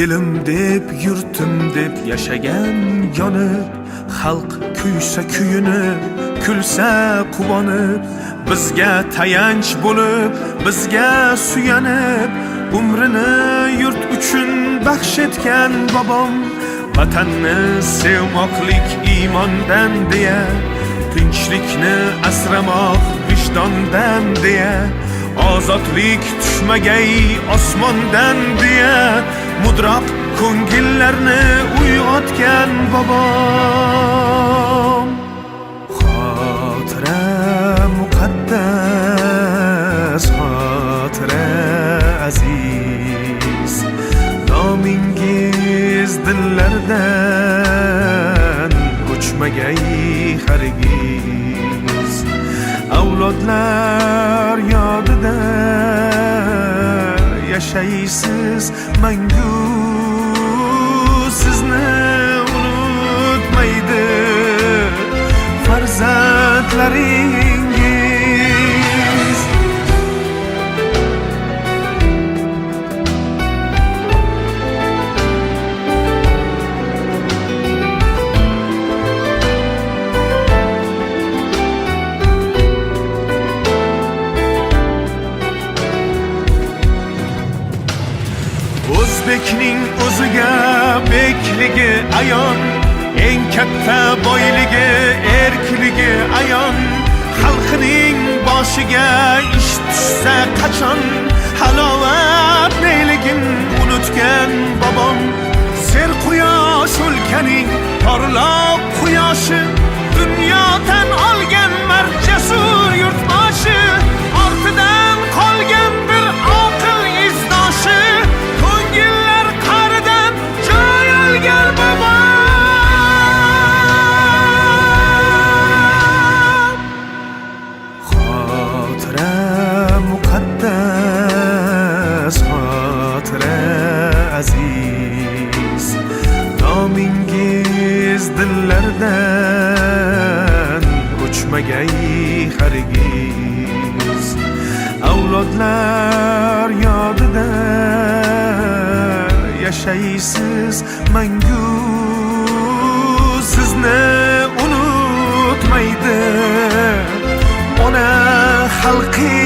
Elim deb, yurtim deb yashagan yonib, xalq kuysa kuyunib, kulsa quvonib, bizga tayanch bo'lib, bizga suyanib, umrini yurt uchun baxsh etgan bobom, vatanni sevmoqlik iymondan deya, tinchlikni asramoq vijdondan deya, ozodlik tushmagay osmondan deya, mudroq ko'ngillarni uyg'otgan bobom. Xotira muqaddas, xotira aziz, nomingiz dillardan o'chmagay hargiz. Avlodlar yodida yashaysiz mangu, sizni unutmaydi farzandlaringiz. O'zbekning o'ziga bekligi ayon, eng katta boyligi erkligi ayon. Xalqining boshiga ish tushsa qachon, halovat neyligin unutgan bobom. Ser quyosh o'lkaning porloq quyoshi, dunyodan olgan marjasur yurtboshi, ortidan qolgan bir oqil izdoshi, ko'ngillar qaridan joy olgan bobom. Xotira muqaddas, xotira aziz, nomingiz dillardan o'chmagay hargiz. Avlodlar yodida yashaysiz mangu, sizni unutmaydi ona xalqi.